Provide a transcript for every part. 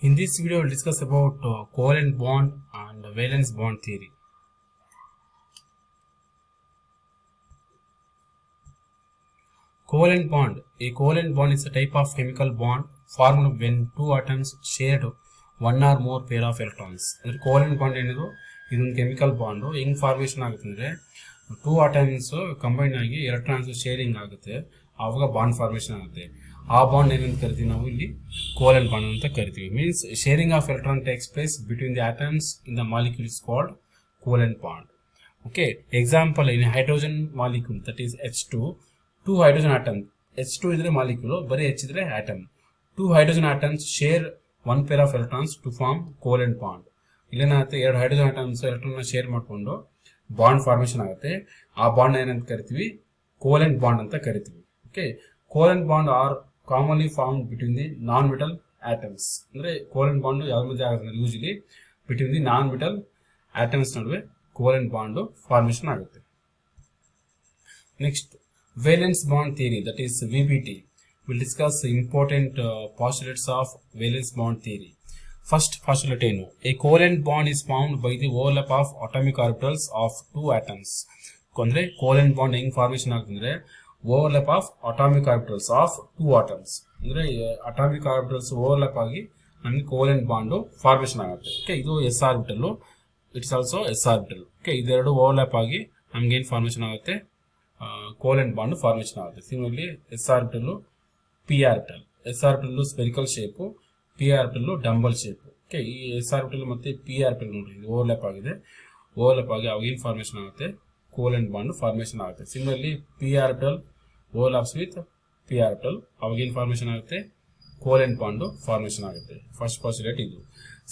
In this video, we'll discuss about covalent bond and valence bond theory. Covalent bond. A covalent bond is a type of chemical bond formed when two atoms shared one or more pair of electrons. Covalent bond ಏನಿದು ಇದೊಂದು chemical bond ಹೆಂಗ್ formation ಆಗುತ್ತೆ ಅಂದ್ರೆ two atoms combine ಆಗಿ electrons sharing ಆಗುತ್ತೆ, ಆವಾಗ bond formation ಆಗುತ್ತೆ. ಆ ಬಾಂಡ್ ಏನಂತ ಕರಿತೀವಿ ನಾವು ಇಲ್ಲಿ ಕೋವೆಲೆಂಟ್ ಬಾಂಡ್ ಅಂತ ಕರಿತೀವಿ. Means sharing of electron takes place between the atoms in the molecule is called covalent bond. Okay, example in hydrogen molecule, that is H2, two hydrogen atoms, H2 is a molecule, bari H is a atom. Two hydrogen atoms share one pair of electrons to form covalent bond. ಇಲ್ಲೇನಾಗುತ್ತೆ, ಎರಡು hydrogen atoms electron share ಮಾಡಿಕೊಂಡು bond formation ಆಗುತ್ತೆ. ಆ bond ಏನಂತ ಕರಿತೀವಿ, covalent bond ಅಂತ ಕರಿತೀವಿ. Okay, covalent bond are commonly form between the non metal atoms. ಅಂದ್ರೆ ಕೋವೆಲೆಂಟ್ ಬಾಂಡ್ ಯಾವ್ದು ಮಧ್ಯೆ ಆಗುತ್ತೆ, usually between the non metal atoms ನಡುವೆ ಕೋವೆಲೆಂಟ್ ಬಾಂಡ್ ಫಾರ್ಮೇಷನ್ ಆಗುತ್ತೆ. Next, valence bond theory, that is VBT. We'll discuss important postulates of valence bond theory. First postulate ಏನು, a covalent bond is formed by the overlap of atomic orbitals of two atoms. ಅಂದ್ರೆ covalent bond ಹೆಂಗ್ formation ಆಗ್ತಂದ್ರೆ overlap of atomic orbitals of two atoms. ಅಂದ್ರೆ atomic orbitals overlap ಆಗಿ ನಮಗೆ covalent bond formation ಆಗುತ್ತೆ. Okay, ಇದು s orbital, it's also s orbital. Okay, ಇದೆರಡು overlap ಆಗಿ ನಮ್ಗೆ ಏನು ಫಾರ್ಮೇಷನ್ ಆಗುತ್ತೆ, ಕೋವೆಲೆಂಟ್ ಬಾಂಡ್ ಫಾರ್ಮೇಷನ್ ಆಗುತ್ತೆ. Similarly s orbital, p orbital. S orbital spherical shape, p orbital dumbbell shape. Okay, ಈ ಎಸ್ ಆರ್ಬಿಟಲ್ ಮತ್ತೆ ಪಿ ಆರ್ಬಿಟಲ್ ನೋಡಿ, ಇದು ಓವರ್ಲ್ಯಾಪ್ ಆಗಿದೆ. ಓವರ್ಲ್ಯಾಪ್ ಆಗಿ ಅವಾಗ ಏನು ಫಾರ್ಮೇಷನ್ ಆಗುತ್ತೆ, ಕೋವೆಲೆಂಟ್ ಬಾಂಡ್ ಫಾರ್ಮೇಷನ್ ಆಗುತ್ತೆ. Similarly p orbital overlaps with p orbital, ಅವಾಗ ಏನು ಫಾರ್ಮೇಷನ್ ಆಗುತ್ತೆ, ಕೋವೆಲೆಂಟ್ ಬಾಂಡ್ ಫಾರ್ಮೇಷನ್ ಆಗುತ್ತೆ. ಫಸ್ಟ್ ಪಾಸ್ಯುಲೇಟ್ ಇದು.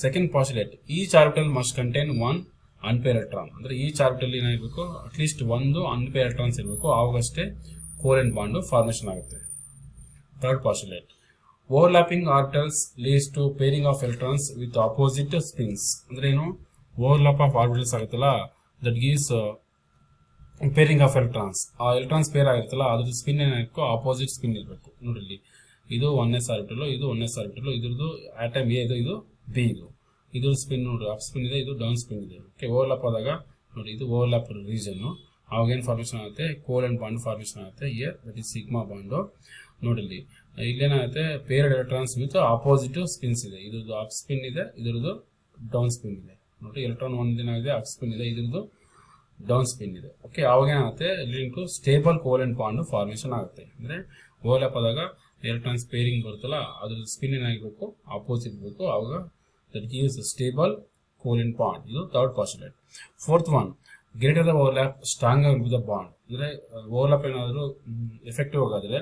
Second postulate, each orbital must contain one unpair electron. ಅಂದ್ರೆ ಈ ಚಾರ್ಬಿಟಲ್ ಏನಾಗಬೇಕು, ಅಟ್ಲೀಸ್ಟ್ ಒಂದು ಅನ್ಪೇರ್ ಎಲೆಕ್ಟ್ರಾನ್ಸ್ ಇರಬೇಕು, ಆವಾಗಷ್ಟೇ ಕೋವೆಲೆಂಟ್ ಬಾಂಡ್ ಫಾರ್ಮೇಷನ್ ಆಗುತ್ತೆ. Third postulate, overlapping orbitals leads to pairing of electrons with opposite spins. ಅಂದ್ರೆ ಏನು, ಓವರ್ಲ್ಯಾಪ್ ಆಫ್ ಆರ್ಬಿಟಲ್ಸ್ ಆಗುತ್ತಲ್ಲ, that gives pairing of electrons. ಆ ಎಲೆಕ್ಟ್ರಾನ್ಸ್ ಪೇರ್ ಆಗಿರುತ್ತಲ್ಲ, ಅದ್ರ ಸ್ಪಿನ್ ಏನಾಗಬೇಕು, ಆಪೋಸಿಟ್ ಸ್ಪಿನ್ ಇರಬೇಕು. ನೋಡಿ, ಇದು 1s ಆರ್ಬಿಟಲ್, ಇದು 1s ಆರ್ಬಿಟಲ್, ಇದ್ರದ್ದು ಆಟಮ್ ಎ, ಇದು ಬಿ, ಇದು ಸ್ಪಿನ್ ನೋಡಿ, ಅಪ್ ಸ್ಪಿನ್ ಇದೆ, ಇದು ಡೌನ್ ಸ್ಪಿನ್ ಇದೆ. ಓಕೆ, ಓವರ್ಲ್ಯಾಪ್ ಆದಾಗ ನೋಡಿ, ಇದು ಓವರ್ಲ್ಯಾಪ್ ರೀಜನ್, ಅವಾಗ ಏನು ಫಾರ್ಮೇಷನ್ ಆಗುತ್ತೆ, ಕೋವೆಲೆಂಟ್ ಬಾಂಡ್ ಫಾರ್ಮೇಷನ್ ಆಗುತ್ತೆ. Year that is sigma bond. ನೋಡಿ, ಇಲ್ಲೇನಾಗುತ್ತೆ, ಪೇರ್ಡ್ ಎಲೆಕ್ಟ್ರಾನ್ಸ್ ವಿತ್ ಆಪೋಸಿಟ್ ಸ್ಪಿನ್ಸ್ ಇದೆ. ಇದ್ರದ್ದು ಅಪ್ ಸ್ಪಿನ್ ಇದೆ, ಇದ್ರದ್ದು ಡೌನ್ ಸ್ಪಿನ್ ಇದೆ. ನೋಡಿ, ಎಲೆಕ್ಟ್ರಾನ್ ಒಂದೇನಾಗಿದೆ, ಅಪ್ ಸ್ಪಿನ್ ಇದೆ, ಇದ್ರದ್ದು ಡೌನ್ ಸ್ಪಿನ್ ಇದೆ. ಓಕೆ, ಅವಾಗ ಏನಾಗುತ್ತೆ, link to stable covalent bond formation ಆಗುತ್ತೆ. ಅಂದ್ರೆ ಓವರ್ಲ್ಯಾಪ್ ಆದಾಗ ಎಲೆಕ್ಟ್ರಾನ್ಸ್ ಪೇರಿಂಗ್ ಬರುತ್ತಲ್ಲ, ಅದ್ರ ಸ್ಪಿನ್ ಏನಾಗಿರ್ಬೇಕು, ಆಪೋಸಿಟ್ ಇರಬೇಕು, ಅವಾಗ that gives a stable covalent bond. ಇದು third postulate. Fourth one, greater the overlap stronger will be the bond. ಅಂದ್ರೆ ಓವರ್ಲ್ಯಾಪ್ ಏನಾದರೂ ಎಫೆಕ್ಟಿವ್ ಆಗಾದ್ರೆ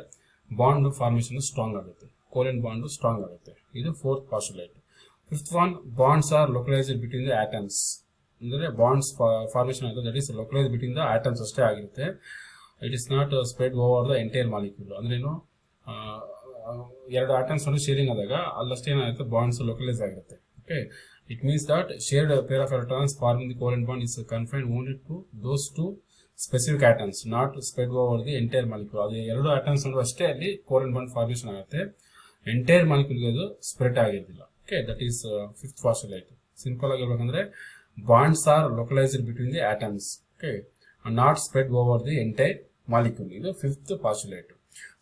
ಬಾಂಡ್ ಫಾರ್ಮೇಷನ್ ಸ್ಟ್ರಾಂಗ್ ಆಗುತ್ತೆ, ಕೋವೆಲೆಂಟ್ ಬಾಂಡ್ ಸ್ಟ್ರಾಂಗ್ ಆಗುತ್ತೆ. ಇದು fourth postulate. Fifth one, bonds are localised between the atoms. ಅಂದ್ರೆ bonds formation ಆಗುತ್ತೆ, that is localised between the atoms ಅಷ್ಟೇ ಆಗಿರುತ್ತೆ. It is not spread over the entire molecule. ಅಂದ್ರೇನು, ಎರಡು atoms sharing ಆದಾಗ ಅಲ್ಲಷ್ಟೇ ಏನಾಗುತ್ತೆ, ಬಾಂಡ್ಸ್ ಲೊಕಲೈಸ್ ಆಗಿರುತ್ತೆ. Okay, it means that shared pair of electrons forming the covalent bond is confined only to those two specific atoms, not spread over the entire molecule. ಅದು ಎರಡು atoms ಅಷ್ಟೇ ಅಲ್ಲಿ covalent bond formation ಆಗುತ್ತೆ, entire ಮಾಲಿಕ್ಯೂಲ್ಗೆ ಅದು spread ಆಗಿರೋದಿಲ್ಲ. Okay, that is fifth postulate. Simple ಆಗಿ ಹೇಳ್ಬೇಕಂದ್ರೆ bonds are localised between the atoms, okay, not spread over the entire molecule. ಇದು fifth postulate.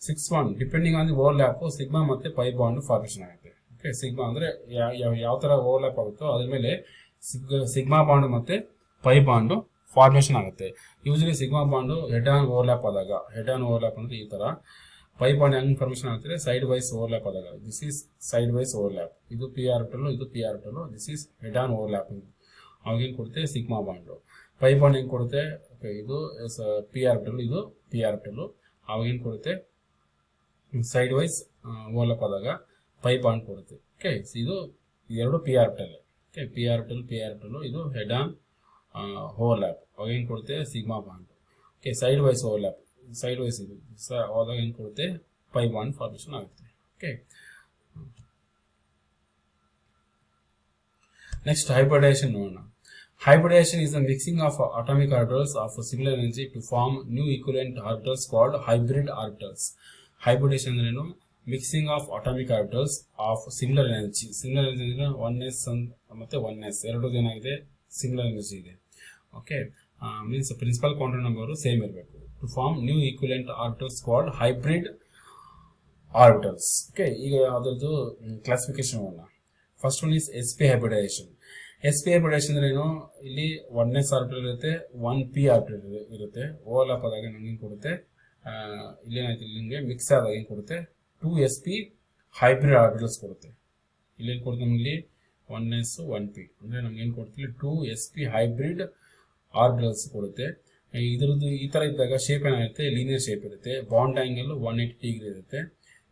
Six one, depending on the overlap sigma ಮತ್ತೆ pi bond formation ಆಗುತ್ತೆ. Okay, sigma ಅಂದ್ರೆ ಯಾವ ತರ overlap ಆಗುತ್ತೋ ಅದ್ರ ಮೇಲೆ ಸಿಗ್ಮಾ ಬಾಂಡ್ ಮತ್ತೆ ಪೈ ಬಾಂಡ್ ಫಾರ್ಮೇಷನ್ ಆಗುತ್ತೆ. Usually sigma bond head on overlap ಆದಾಗ, ಹೆಡ್ ಆನ್ ಓವರ್ಲ್ಯಾಪ್ ಅಂದ್ರೆ ಈ ತರ, ಪೈ ಬಾಂಡ್ ಹೆಂಗ್ ಫಾರ್ಮೇಷನ್ ಆಗುತ್ತೆ, ಸೈಡ್ ವೈಸ್ ಓವರ್ಲ್ಯಾಪ್ ಆದಾಗ. This is side wise overlap. ಇದು ಪಿ ಆರ್ಬಿಟಲ್, ಇದು p orbital, this is head on overlapping. ಅವಾಗ ಏನ್ ಕೊಡುತ್ತೆ, ಸಿಗ್ಮಾ ಬಾಂಡ್. ಪೈ ಬಾಂಡ್ ಹೆಂಗ್ ಕೊಡುತ್ತೆ, ಇದು ಪಿ ಆರ್ಬಿಟಲ್, ಇದು ಪಿ ಆರ್ಬಿಟಲ್, ಅವಾಗ ಏನ್ ಕೊಡುತ್ತೆ, ಸೈಡ್ ವೈಸ್ ಓವರ್ಲ್ಯಾಪ್ ಆದಾಗ ಪೈ ಬಾಂಡ್ ಕೊಡುತ್ತೆ. ಓಕೆ, ಇದು ಎರಡು p orbital. Okay, p orbital, ಇದು ಹೆಡ್ ಆನ್ ಓವರ್ಲ್ಯಾಪ್, ಅವಾಗ ಏನು ಕೊಡುತ್ತೆ, sigma bond. Okay, side wise overlap, side wise ಇದು ಅವಾಗ ಏನು ಕೊಡುತ್ತೆ, ಪೈ ಬಾಂಡ್ ಫಾರ್ಮೇಷನ್ ಆಗುತ್ತೆ. ಓಕೆ, ನೆಕ್ಸ್ಟ್ ಹೈಬ್ರಿಡೈಸೇಷನ್ ನೋಡೋಣ. Hybridization is the mixing of atomic orbitals of similar energy to form new equivalent orbitals called hybrid orbitals. Hybridization ಅಂದ್ರೇನು, mixing of atomic orbitals of similar energy. Similar energy ಅಂದರೆ 1s ಮತ್ತು 1s ಎರಡು ಏನಾಗಿದೆ similar energy ಇದೆ. Okay, means principal quantum number same ಇರಬೇಕು to form new equivalent orbitals called hybrid orbitals. Okay, ಈಗ ಅದರದ್ದು classification ಮಾಡೋಣ. First one is sp hybridisation. sp hybridisation ಅಂದ್ರೆ ಏನು, ಇಲ್ಲಿ 1s ಆರ್ಬಿಟಲ್ ಇರುತ್ತೆ, 1p ಆರ್ಬಿಟಲ್ ಇರುತ್ತೆ. ಓವರ್ಲ್ಯಾಪ್ ಆದಾಗ ನಮ್ಗೆ ಏನು ಕೊಡುತ್ತೆ, ಇಲ್ಲೇನಾಯ್ತು ಇಲ್ಲಿ ನಿಮಗೆ ಮಿಕ್ಸ್ ಆದಾಗ ಏನು ಕೊಡುತ್ತೆ 2sp ಹೈಬ್ರಿಡ್ ಆರ್ಬಿಟಲ್ಸ್ ಕೊಡುತ್ತೆ. ಇಲ್ಲೇನು ಕೊಡುತ್ತೆ ನಮಗೆ 1s 1p ಅಂದರೆ ನಮ್ಗೆ ಏನು ಕೊಡ್ತೀವಿ 2sp ಹೈಬ್ರಿಡ್ ಆರ್ಬಿಟಲ್ಸ್ ಕೊಡುತ್ತೆ. ಇದರದ್ದು ಈ ಥರ ಇದ್ದಾಗ ಶೇಪ್ ಏನಾಗುತ್ತೆ ಲೀನಿಯರ್ ಶೇಪ್ ಇರುತ್ತೆ. ಬಾಂಡ್ ಆಂಗಲ್ 180 ಡಿಗ್ರಿ ಇರುತ್ತೆ.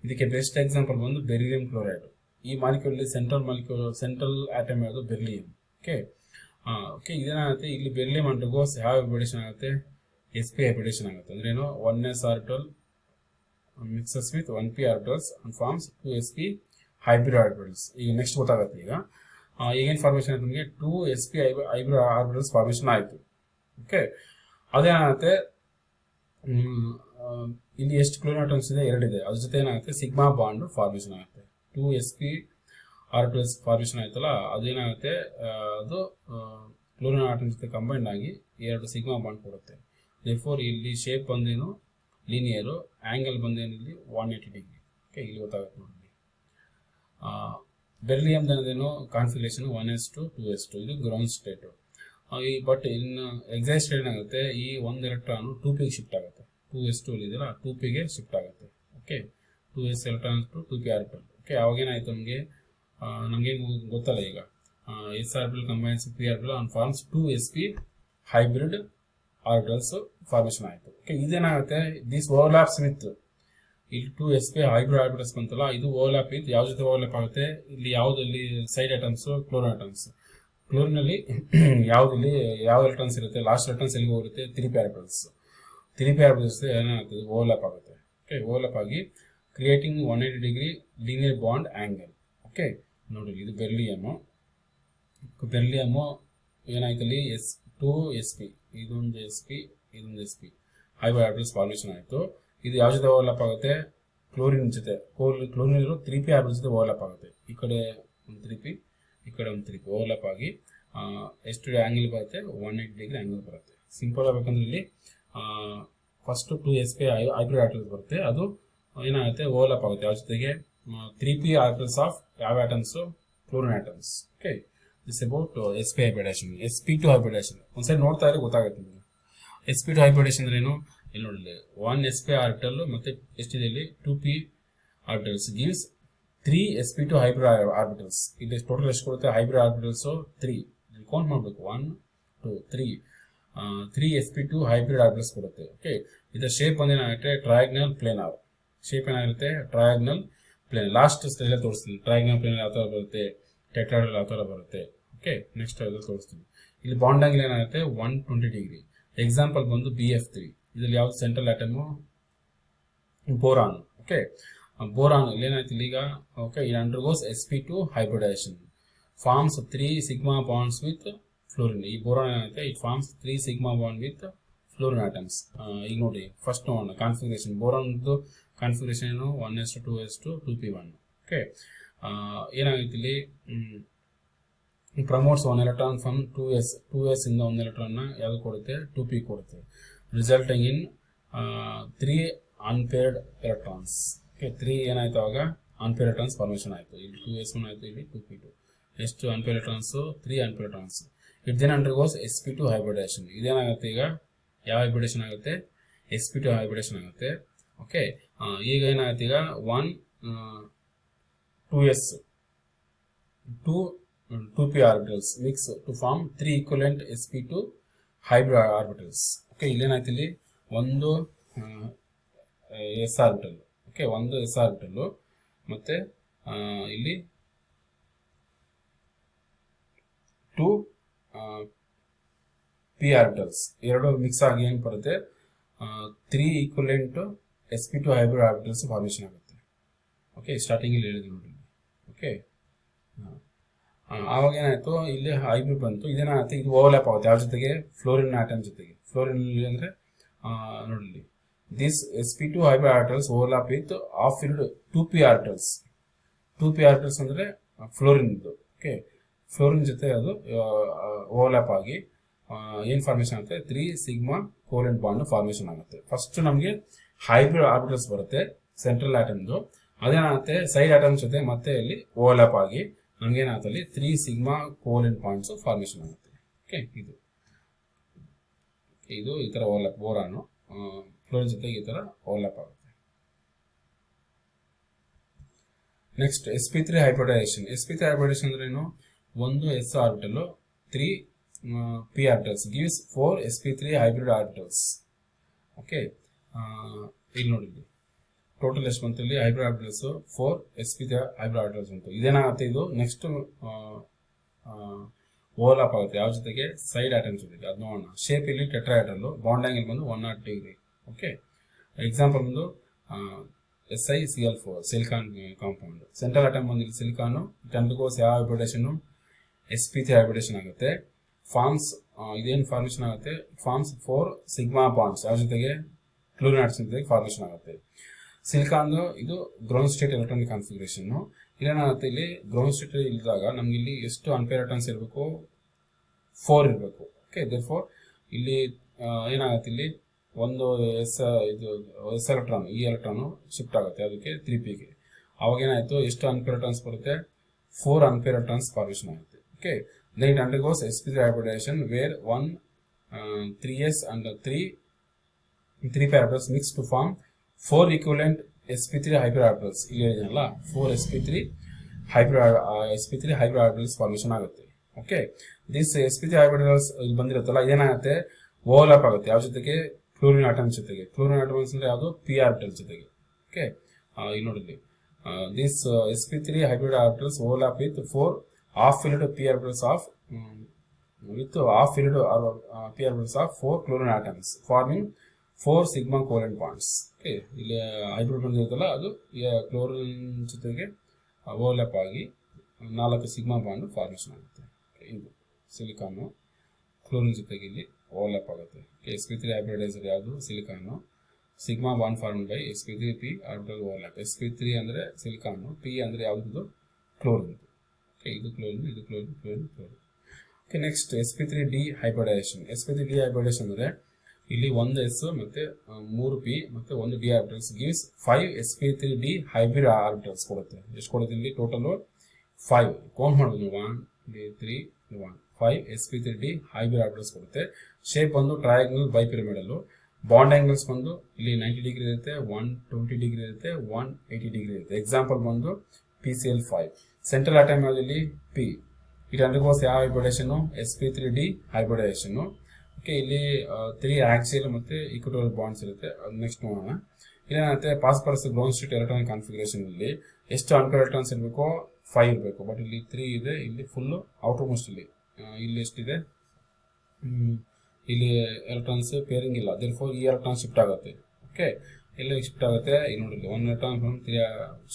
ಇದಕ್ಕೆ ಬೆಸ್ಟ್ ಎಕ್ಸಾಂಪಲ್ ಬಂದು ಬೆರಿಲಿಯಂ ಕ್ಲೋರೈಡ್. ಈ ಮಾಲಿಕ್ಯೂಲ್ ಸೆಂಟ್ರಲ್ ಆಟಮ್ ಯಾವುದು ಬೆರಿಲಿಯಂ. ಓಕೆ, ಇದೇನಾಗುತ್ತೆ ಇಲ್ಲಿ ಬೆರಿಲಿಯಂ ಅಂಡರ್ಗೋಸ್ ಯಾವ ಹೈಬ್ರಿಡೇಷನ್ ಆಗುತ್ತೆ sp ಹೈಬ್ರಿಡೇಷನ್ ಆಗುತ್ತೆ. ಅಂದ್ರೆ ಏನು 1s orbital mixes with 1p orbitals and forms 2sp hybrid orbitals. ಈಗ ನೆಕ್ಸ್ಟ್ ಗೊತ್ತಾಗುತ್ತೆ. ಈಗ ಈಗೇನು ಫಾರ್ಮೇಷನ್ ಆಯ್ತು ನಮಗೆ 2sp ಹೈಬ್ರಿಡ್ ಆರ್ಬಿಟಲ್ಸ್ ಫಾರ್ಮೇಷನ್ ಆಯಿತು. ಓಕೆ, ಅದೇನಾಗುತ್ತೆ ಇಲ್ಲಿ ಎಷ್ಟು ಕ್ಲೋರಿನ್ ಆಟಮ್ಸ್ ಇದೆ, 2 ಇದೆ. ಅದ್ರ ಜೊತೆ ಏನಾಗುತ್ತೆ ಸಿಗ್ಮಾ ಬಾಂಡ್ ಫಾರ್ಮೇಷನ್ ಆಗುತ್ತೆ. 2sp ಆರ್ಬಿಟಲ್ಸ್ ಫಾರ್ಮೇಷನ್ ಆಯ್ತಲ್ಲ, ಅದೇನಾಗುತ್ತೆ ಅದು ಕ್ಲೋರಿನ್ ಆಟಮ್ ಜೊತೆ ಕಂಬೈಂಡ್ ಆಗಿ 2 ಸಿಗ್ಮಾ ಬಾಂಡ್ ಕೊಡುತ್ತೆ. ದೇರ್ಫೋರ್ ಇಲ್ಲಿ ಶೇಪ್ ಬಂದೇನು ಲೀನಿಯರು, ಆಂಗಲ್ ಬಂದೇನು ಇಲ್ಲಿ 180 ಡಿಗ್ರಿ. ಓಕೆ, ಇಲ್ಲಿ ಗೊತ್ತಾಗುತ್ತೆ ನೋಡಿ. ಬೆರಿಲಿಯಂ ಏನದೇನು ಕಾನ್ಫಿಗರೇಷನ್ 1s2 2s2 ಇದು ಗ್ರೌಂಡ್ ಸ್ಟೇಟು. ಬಟ್ ಇನ್ನು ಎಕ್ಸೈಟ್ ಸ್ಟೇಟ್ ಏನಾಗುತ್ತೆ ಈ ಒಂದು ಎಲೆಕ್ಟ್ರಾನು 2pಗೆ ಶಿಫ್ಟ್ ಆಗುತ್ತೆ. 2s2 ಇದೆಯಲ್ಲ 2pಗೆ ಶಿಫ್ಟ್ ಆಗುತ್ತೆ. Okay, 2s electron to 2p orbital. Okay, ಅವಾಗ ಏನಾಯಿತು ನಮಗೇನು ಗೊತ್ತಲ್ಲ ಈಗ s orbital combines p orbital and forms 2sp hybrid orbitals formation ಆಯಿತು. ಓಕೆ, ಇದೇನಾಗುತ್ತೆ ದಿಸ್ ಓವರ್ಲ್ಯಾಪ್ಸ್ ವಿತ್ ಇಲ್ಲಿ 2sp ಹೈಬ್ರಿಡ್ ಆರ್ಬಿಟಲ್ಸ್ ಬಂತಲ್ಲ, ಇದು ಓವರ್ಲ್ಯಾಪ್ ವಿತ್ ಯಾವ ಜೊತೆ ಓವರ್ಲ್ಯಾಪ್ ಆಗುತ್ತೆ ಇಲ್ಲಿ ಯಾವುದಲ್ಲಿ ಸೈಡ್ ಐಟಮ್ಸ್ ಕ್ಲೋರಿನ್ ಐಟಮ್ಸ್. ಕ್ಲೋರಿನಲ್ಲಿ ಯಾವುದಲ್ಲಿ ಯಾವ ಎಲೆಕ್ಟ್ರಾನ್ಸ್ ಇರುತ್ತೆ ಲಾಸ್ಟ್ ಎಲೆಕ್ಟ್ರಾನ್ಸ್ ಎಲ್ಲಿಗೆ ಹೋಗುತ್ತೆ 3p ಆರ್ಬಿಟಲ್ಸ್. 3p ಆರ್ಬಿಟಲ್ಸ್ ಏನಾಗ್ತದೆ ಓವರ್ಲ್ಯಾಪ್ ಆಗುತ್ತೆ. ಓಕೆ, ಓವರ್ಲ್ಯಾಪ್ ಆಗಿ creating 180 degree linear bond angle. Okay, ನೋಡಿ ಇದು ಬೆರಿಲಿಯಮ್ಮು ಏನಾಯ್ತು ಅಲ್ಲಿ 2sp ಇದೊಂದು sp ಹೈಬ್ರಿಡ್ ಆರ್ಬಿಟಲ್ಸ್ ಫಾರ್ಮೇಷನ್ ಆಯಿತು. ಇದು ಯಾವ ಜೊತೆ ಓವರ್ಲ್ಯಾಪ್ ಆಗುತ್ತೆ ಕ್ಲೋರಿನ್ ಜೊತೆ. ಕ್ಲೋರಿನ್ ಇರೋ 3p ಆರ್ಬಿಟಲ್ ಜೊತೆ ಓವರ್ಲ್ಯಾಪ್ ಆಗುತ್ತೆ. ಈ ಕಡೆ ಒಂದು 3p ಈ ಕಡೆ ಒಂದು 3p ಓವರ್ಲ್ಯಾಪ್ ಆಗಿ ಎಷ್ಟು ಆಂಗಲ್ ಬರುತ್ತೆ 180 ಡಿಗ್ರಿ ಆಂಗಲ್ ಬರುತ್ತೆ. ಸಿಂಪಲ್ ಆಗಬೇಕಂದ್ರೆ ಇಲ್ಲಿ ಫಸ್ಟ್ 2sp ಹೈಬ್ರಿಡ್ ಆರ್ಬಿಟಲ್ಸ್ ಬರುತ್ತೆ, ಅದು ಏನಾಗುತ್ತೆ ಓವರ್ಲ್ಯಾಪ್ ಆಗುತ್ತೆ ಯಾವ ಜೊತೆಗೆ 3p ಆರ್ಬಿಟಲ್ಸ್ ಆಫ್ ಯಾವ atoms chlorine atoms. Okay, this about sp hybridization. sp2 hybridization ಒಂದ್ಸರಿ ನೋಡ್ತಾ ಇದ್ರೆ ಗೊತ್ತಾಗುತ್ತೆ ನಿಮಗೆ. sp2 ಹೈಬ್ರಿಡೇಷನ್ ಅಂದ್ರೆ ಏನು, ಇಲ್ಲಿ ನೋಡಿ 1sp ಆರ್ಬಿಟಲ್ ಮತ್ತೆ ಎಷ್ಟಿದೆ ಇಲ್ಲಿ 2p orbitals gives 3sp2 hybrid orbitals. ಇಲ್ಲಿ ಟೋಟಲ್ ಎಷ್ಟು ಕೊಡುತ್ತೆ ಹೈಬ್ರಿಡ್ ಆರ್ಬಿಟಲ್ಸ್ 3 ಕೌಂಟ್ ಮಾಡಬೇಕು 1 2 3sp2 ಹೈಬ್ರಿಡ್ ಆರ್ಬಿಟಲ್ಸ್ ಕೊಡುತ್ತೆ. ಓಕೆ, ಇದರ ಶೇಪ್ ಒಂದೇನಾಗುತ್ತೆ ಟ್ರಯಾಗ್ನಲ್ ಪ್ಲೇನಾರ್ ಶೇಪ್ ಏನಾಗಿರುತ್ತೆ ಟ್ರಯಾಗ್ನಲ್ ಪ್ಲೇನ್. ಲಾಸ್ಟ್ ಸ್ಟೇಜಲ್ಲಿ ತೋರಿಸ್ತೀನಿ ಟ್ರಯಾಗ್ನಲ್ ಪ್ಲೇನ್ ಯಾವ ಥರ ಬರುತ್ತೆ, ಟೆಟ್ರಾಹೆಡ್ರಲ್ ಯಾವ ಥರ ಬರುತ್ತೆ. ಓಕೆ, ನೆಕ್ಸ್ಟ್ ಅದ್ರಲ್ಲಿ ತೋರಿಸ್ತೀನಿ. ಇಲ್ಲಿ ಬಾಂಡ್ ಆಂಗಲ್ ಏನಾಗುತ್ತೆ 120 ಡಿಗ್ರಿ. ಎಕ್ಸಾಂಪಲ್ ಬಂದು BF3 ಇದರಲ್ಲಿ ಯಾವ್ದು central atom boron. Okay, boron ಇಲ್ಲಿ ಏನಾಯ್ತು ಈಗ. ಓಕೆ, ಇದು undergoes sp2 hybridization forms 3 sigma bonds with fluorine. ಈ ಬೋರಾನ್ ಏನಾಗುತ್ತೆ it forms 3 sigma bond with fluorine atoms. ಈಗ ನೋಡಿ ಫಸ್ಟ್ ನೋಡೋಣ ಕಾನ್ಫಿಗರೇಷನ್. ಬೋರಾನ್ದು ಕಾನ್ಫಿಗರೇಷನ್ ಏನು 1s2 2s2 2p1. ಓಕೆ, ಏನಾಗುತ್ತೆ ಇಲ್ಲಿ ಪ್ರಮೋಟ್ಸ್ 1 ಎಲೆಕ್ಟ್ರಾನ್ ಫ್ರಮ್ 2s ಇಂದ 1 ಎಲೆಕ್ಟ್ರಾನ್ನ ಯಾವುದು ಕೊಡುತ್ತೆ 2p ಕೊಡುತ್ತೆ, resulting in 3 unpaired electrons. Okay, 3 ಏನಾಯ್ತು ಅವಾಗ ಅನ್ಪೇರ್ಡ್ ಎಲೆಕ್ಟ್ರಾನ್ಸ್ ಫಾರ್ಮೇಷನ್ ಆಯಿತು. ಇಲ್ಲಿ 2s1 ಆಯಿತು, ಇಲ್ಲಿ 2p2. ಎಷ್ಟು unpaired electrons 3 unpaired electrons. It then undergoes sp2 hybridisation. ಇದೇನಾಗುತ್ತೆ ಈಗ ಯಾವ ಹೈಬ್ರಿಡೇಷನ್ ಆಗುತ್ತೆ sp2 ಹೈಬ್ರಿಡೇಷನ್ ಆಗುತ್ತೆ. ಓಕೆ, ಈಗ ಏನಾಗುತ್ತೆ ಈಗ 2p orbitals mix to form 3 equivalent sp2 hybrid orbitals. Okay, ಇಲ್ಲೇನಾಯ್ತು ಇಲ್ಲಿ ಒಂದು s ಆರ್ಬಿಟಲ್. ಓಕೆ, ಒಂದು s ಆರ್ಬಿಟಲ್ ಮತ್ತೆ ಇಲ್ಲಿ 2p ಆರ್ಬಿಟಲ್ಸ್ ಎರಡು ಮಿಕ್ಸ್ ಆಗಿ ಏನು ಬರುತ್ತೆ 3 equivalent sp2 hybrid orbitals formation ಆಗುತ್ತೆ. ಓಕೆ, ಸ್ಟಾರ್ಟಿಂಗ್ ಇಲ್ಲಿ ಹೇಳಿದ್ರು ನೋಡಿ. ಓಕೆ, ಆವಾಗ ಏನಾಯ್ತು ಇಲ್ಲಿ ಹೈಬ್ರಿಡ್ ಬಂತು. ಇದೇನಾಗುತ್ತೆ ಇದು ಓವರ್ಲ್ಯಾಪ್ ಆಗುತ್ತೆ ಯಾವ ಜೊತೆಗೆ ಫ್ಲೋರಿನ್ ಆಟಮ್ ಜೊತೆಗೆ. ಫ್ಲೋರಿನ್ ಅಂದರೆ ನೋಡಿ this sp2 hybrid orbitals overlap with half filled 2p orbitals. 2p orbitals ಅಂದ್ರೆ ಫ್ಲೋರಿನ್ ಇದು. ಓಕೆ, ಫ್ಲೋರಿನ್ ಜೊತೆ ಅದು ಓವರ್ಲ್ಯಾಪ್ ಆಗಿ ಏನ್ ಫಾರ್ಮೇಶನ್ ಆಗುತ್ತೆ, 3 ಸಿಗ್ಮಾ ಕೋಲೆಂಟ್ ಬಾಂಡ್ ಫಾರ್ಮೇಶನ್ ಆಗುತ್ತೆ. ಫಸ್ಟ್ ನಮಗೆ ಹೈಬ್ರಿಡ್ ಆರ್ಬಿಟಲ್ಸ್ ಬರುತ್ತೆ ಸೆಂಟ್ರಲ್ ಆಟಮ್ದು, ಅದೇನಾಗುತ್ತೆ ಸೈಡ್ ಆಟಮ್ಸ್ ಜೊತೆ ಮತ್ತೆ ಇಲ್ಲಿ ಓವರ್ಲ್ಯಾಪ್ ಆಗಿ ನಮ್ಗೇನಾಗುತ್ತೆ ಅಲ್ಲಿ 3 ಸಿಗ್ಮಾ ಕೋಲೆಂಟ್ ಬಾಂಡ್ಸ್ ಫಾರ್ಮೇಶನ್ ಆಗುತ್ತೆ. ಓಕೆ, ಇದು ಈ ತರ ಓವರ್ಲ್ಯಾಪ್ ಬೋರಾನು ಫ್ಲೋರಿನ್ ಜೊತೆಗೆ ಈ ತರ ಓವರ್ಲ್ಯಾಪ್ ಆಗುತ್ತೆ. Next sp3 hybridisation. sp3 hybridisation ಅಂದ್ರೆ ಏನು, ಒಂದು s orbital 3 p orbitals gives 4 sp3 hybrid orbitals. Okay, ಇಲ್ಲಿ ನೋಡಿ ಟೋಟಲ್ ಎಷ್ಟು ಬಂತು ಇಲ್ಲಿ hybrid orbitals 4 sp3 hybrid orbitals ಬಂತು. ಇದೇನಾಗುತ್ತೆ, ಇದು ನೆಕ್ಸ್ಟ್ ಓವರ್ಲ್ಯಾಪ್ ಆಗುತ್ತೆ ಯಾವ ಜೊತೆಗೆ, ಸೈಡ್ ಆಟಮ್ಸ್ ಜೊತೆಗೆ. ಅದು ನೋಡೋಣ. ಶೇಪ್ ಇಲ್ಲಿ ಟೆಟ್ರಾಹೆಡ್ರಲ್, ಬಾಂಡ್ ಆಂಗಲ್ ಬಂದು 100 ಡಿಗ್ರಿ. ಓಕೆ, ಎಕ್ಸಾಂಪಲ್ ಬಂದು SiCl4 silicon compound. Central atom ಬಂದು ಇಲ್ಲಿ ಸಿಲಿಕಾನ್, ಇಟ್ ಅಂಡರ್ಗೋಸ್ ಯಾವ ಹೈಬ್ರಿಡೇಷನ್, sp3 ಹೈಬ್ರಿಡೇಷನ್ ಆಗುತ್ತೆ. ಫಾರ್ಮ್ಸ್ ಇದೇನು ಫಾರ್ಮೇಶನ್ ಆಗುತ್ತೆ, ಫಾರ್ಮ್ಸ್ 4 ಸಿಗ್ಮಾ ಬಾಂಡ್ಸ್ ಯಾವ ಜೊತೆಗೆ, ಕ್ಲೋರಿನ್ ಆಟಮ್ಸ್ ಜೊತೆಗೆ ಫಾರ್ಮೇಶನ್ ಆಗುತ್ತೆ. ಸಿಲಿಕಾನ್ ಇದು ಗ್ರೌಂಡ್ ಸ್ಟೇಟ್ ಎಲೆಕ್ಟ್ರಾನಿಕ್ ಕಾನ್ಫಿಗರೇಷನ್. ಇಲ್ಲೇನಾಗುತ್ತೆ, ಇಲ್ಲಿ ಗ್ರೌಂಡ್ ಸ್ಟೇಟ್ ಇಲ್ಲಿದಾಗ ನಮ್ಗೆ ಇಲ್ಲಿ ಎಷ್ಟು ಅನ್ಪೇರ್ ಎಲೆಕ್ಟ್ರಾನ್ಸ್ ಇರಬೇಕು, 4 ಇರಬೇಕು. ಓಕೆ, ದೇರ್ಫೋರ್ ಇಲ್ಲಿ ಏನಾಗುತ್ತೆ, ಇಲ್ಲಿ ಒಂದು ಎಸ್ ಎಲೆಕ್ಟ್ರಾನ್, ಈ ಎಲೆಕ್ಟ್ರಾನ್ ಶಿಫ್ಟ್ ಆಗುತ್ತೆ ಅದಕ್ಕೆ 3pಗೆ. ಅವಾಗ ಏನಾಯ್ತು, ಎಷ್ಟು ಅನ್ಪೇರ್ ಎಲೆಕ್ಟ್ರಾನ್ಸ್ ಬರುತ್ತೆ, 4 ಅನ್ಪೇರ್ ಎಲೆಕ್ಟ್ರಾನ್ಸ್ ಫಾರ್ಮೇಶನ್ ಆಗುತ್ತೆ. Okay, then it undergoes sp3 hybridization where 1 3s and 3 pair orbitals mix to form 4 equivalent sp3 hybrid orbitals. ಇಲ್ಲಿ ಇದೆಯಲ್ಲ 4 sp3 hybrid orbitals ಫಾರ್ಮೇಶನ್ ಆಗುತ್ತೆ. ಓಕೆ, ದಿಸ್ sp3 hybridals ಇಲ್ಲಿ ಬಂದಿರುತ್ತಲ್ಲ ಇದೇನಾಗುತ್ತೆ, ಓವರ್ಲ್ಯಾಪ್ ಆಗುತ್ತೆ ಯಾವ ಜೊತೆಗೆ, ಕ್ಲೋರಿನ್ ಆಟಮ್ಸ್ ಜೊತೆಗೆ. Chlorine atoms ಅಂದ್ರೆ ಯಾವುದು, p ಆರ್ಬಿಟಲ್ ಜೊತೆಗೆ. ಓಕೆ, ಇಲ್ಲಿ ನೋಡಿ this sp3 hybrid orbitals overlap with 4 half filled p orbitals of 4 chlorine atoms forming 4 sigma covalent bonds. Okay, ಇಲ್ಲಿ ಹೈಬ್ರಿಡ್ ಬಂದಿರುತ್ತಲ್ಲ ಅದು ಕ್ಲೋರಿನ್ ಜೊತೆಗೆ ಓವರ್ಲ್ಯಾಪ್ ಆಗಿ 4 ಸಿಗ್ಮಾ ಬಾಂಡ್ ಫಾರ್ಮೇಶನ್ ಆಗುತ್ತೆ. ಇದು ಸಿಲಿಕಾನ್ ಕ್ಲೋರಿನ್ ಜೊತೆಗೆ ಇಲ್ಲಿ ಓವರ್ಲ್ಯಾಪ್ ಆಗುತ್ತೆ. sp3 ಹೈಬ್ರಿಡೈಸರ್ ಯಾವುದು, silicon. Sigma bond formed by sp3 p orbital overlap. sp3 ಅಂದ್ರೆ ಸಿಲಿಕಾನ್, p ಅಂದ್ರೆ ಯಾವುದು, ಕ್ಲೋರಿನ್. ಇದು ಕ್ಲೋರಿನ್, ಇದು chlorine, chlorine, chlorine. Okay, next sp3d hybridization. sp3d hybridization ಅಂದ್ರೆ ಇಲ್ಲಿ 1 s ಮತ್ತೆ 3 p ಮತ್ತೆ 1 d orbitals gives 5 sp3d hybrid orbitals ಕೊಡುತ್ತೆ. ಎಷ್ಟು ಕೊಡುತ್ತೆ ಇಲ್ಲಿ ಟೋಟಲ್ 5. ಕೌಂಟ್ ಮಾಡ್ಬೋದು, 1 2 3 1 5 sp3d ಹೈಬ್ರಿಡ್ ಆರ್ಬಿಟಲ್ಸ್ ಕೊಡುತ್ತೆ. ಶೇಪ್ ಬಂದು ಟ್ರಯಾಂಗಲ್ ಬೈಪಿರಮಿಡಲ್. ಬಾಂಡ್ ಆಂಗಲ್ಸ್ ಬಂದು ಇಲ್ಲಿ 90 ಡಿಗ್ರಿ ಇರುತ್ತೆ, 120 ಡಿಗ್ರಿ ಇರುತ್ತೆ, 180 ಡಿಗ್ರಿ ಇರುತ್ತೆ. ಎಕ್ಸಾಂಪಲ್ ಬಂದು PCl5. ಸೆಂಟ್ರಲ್ ಆಟಮ್ ಯಾವುದು ಇಲ್ಲಿ, p. ಇಟ್ ಅಂಡರ್ಗೋಸ್ ಯಾವ ಹೈಬ್ರಿಡೇಷನ್, sp3d ಹೈಬ್ರಿಡೈಸೇಷನ್. ಓಕೆ, ಇಲ್ಲಿ 3 ಆಕ್ಸಿಯಲ್ ಮತ್ತೆ ಈಕ್ವಟೋರಿಯಲ್ ಬಾಂಡ್ಸ್ ಇರುತ್ತೆ. ಅದು ನೆಕ್ಸ್ಟ್ ನೋಡೋಣ. ಇಲ್ಲೇನಾಗುತ್ತೆ, phosphorus ground state electronic configuration ಇಲ್ಲಿ ಎಷ್ಟು ಅನ್ಪೇರ್ ಎಲೆಕ್ಟ್ರಾನ್ಸ್ ಇರಬೇಕು, 5 ಇರಬೇಕು. ಬಟ್ ಇಲ್ಲಿ 3 ಇದೆ, ಇಲ್ಲಿ ಫುಲ್ ಔಟರ್ ಮೋಸ್ಟ್ ಇಲ್ಲಿ ಎಷ್ಟಿದೆ, ಇಲ್ಲಿ ಎಲೆಕ್ಟ್ರಾನ್ಸ್ ಪೇರಿಂಗ್ ಇಲ್ಲ. ದೇರ್ಫೋರ್ ಈ ಎಲೆಕ್ಟ್ರಾನ್ ಶಿಫ್ಟ್ ಆಗುತ್ತೆ. ಓಕೆ, ಎಲ್ಲ ಶಿಫ್ಟ್ ಆಗುತ್ತೆ. ಇಲ್ಲಿ ನೋಡಿ 1 ಎಲೆಕ್ಟ್ರಾನ್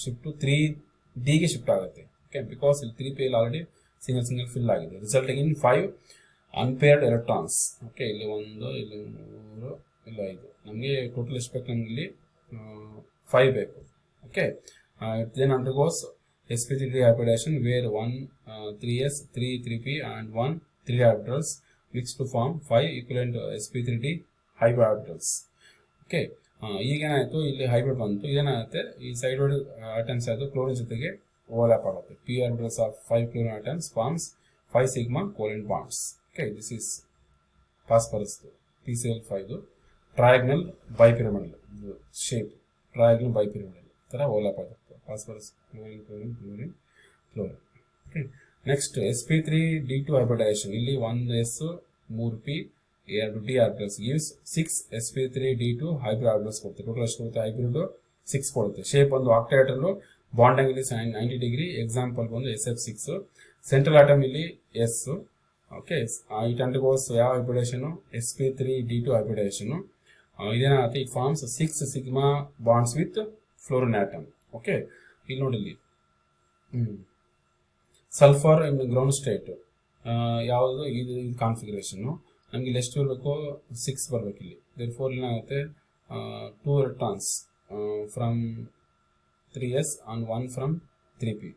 ಶಿಫ್ಟ್ 3d ಗೆ ಶಿಫ್ಟ್ ಆಗುತ್ತೆ. ಓಕೆ, ಬಿಕಾಸ್ ಇಲ್ಲಿ 3p ಇಲ್ಲಿ ಆಲ್ರೆಡಿ ಸಿಂಗಲ್ ಫಿಲ್ ಆಗಿದೆ, resulting in 5 unpaired electrons. Okay, ಇಲ್ಲಿ 1 ಇಲ್ಲಿ 3 ಇಲ್ಲಿ 5. ನಮಗೆ ಟೋಟಲ್ ಎಷ್ಟು ಬೇಕು, ನಮ್ಗೆ ಇಲ್ಲಿ 5 ಬೇಕು. Okay, then undergoes sp3d hybridization where 1 3s 3 3p and 1 3 orbitals mix to form 5 equivalent sp3d hybrid orbitals. Okay, ಈಗೇನಾಯಿತು, ಇಲ್ಲಿ ಹೈಬ್ರಿಡ್ ಬಂತು. ಇದೇನಾಗುತ್ತೆ, ಈ ಸೈಡ್ ಆಟಮ್ಸ್ ಆಯಿತು ಕ್ಲೋರಿನ್ ಜೊತೆಗೆ ಓವರ್ಲ್ಯಾಪ್ ಆಗುತ್ತೆ. p orbitals of 5 chlorine atoms forms 5 sigma covalent bonds. Okay, this is phosphorus PCl5 triagonal bipyramidal shape, triagonal bipyramidal ತರ overlap ಆಗುತ್ತೆ. Phosphorus chlorine chlorine chlorine chlorine. Okay, next sp3d2 hybridisation. ಇಲ್ಲಿ 1s 3p 2d orbitals gives 6 sp3d2 hybrid orbitals ಕೊಡುತ್ತೆ. Total ಎಷ್ಟು ಕೊಡುತ್ತೆ, hybrid 6 ಕೊಡುತ್ತೆ. Shape ಒಂದು octahedral, bond angle 90 degree. Example ಬಂದು SF6. Central atom ಇಲ್ಲಿ s. ಓಕೆ, ಇಟ್ ಅಂಡರ್ಗೋಸ್ ಯಾವ hybridisation, sp3d2 hybridisation. ಇದೇನಾಗುತ್ತೆ, it forms 6 sigma bonds with fluorine atom. Okay, ಇಲ್ಲಿ ನೋಡಿ, ಇಲ್ಲಿ ಸಲ್ಫರ್ ಇನ್ ಗ್ರೌಂಡ್ ಸ್ಟೇಟ್ ಯಾವುದು, ಇದು ಕಾನ್ಫಿಗರೇಷನ್. ನಮ್ಗೆ ಇಲ್ಲಿ ಎಷ್ಟು ಬರಬೇಕು, 6 ಬರಬೇಕು. ಇಲ್ಲಿ ದೇರ್ಫೋರ್ ಏನಾಗುತ್ತೆ, two electrons from 3s and one from 3p.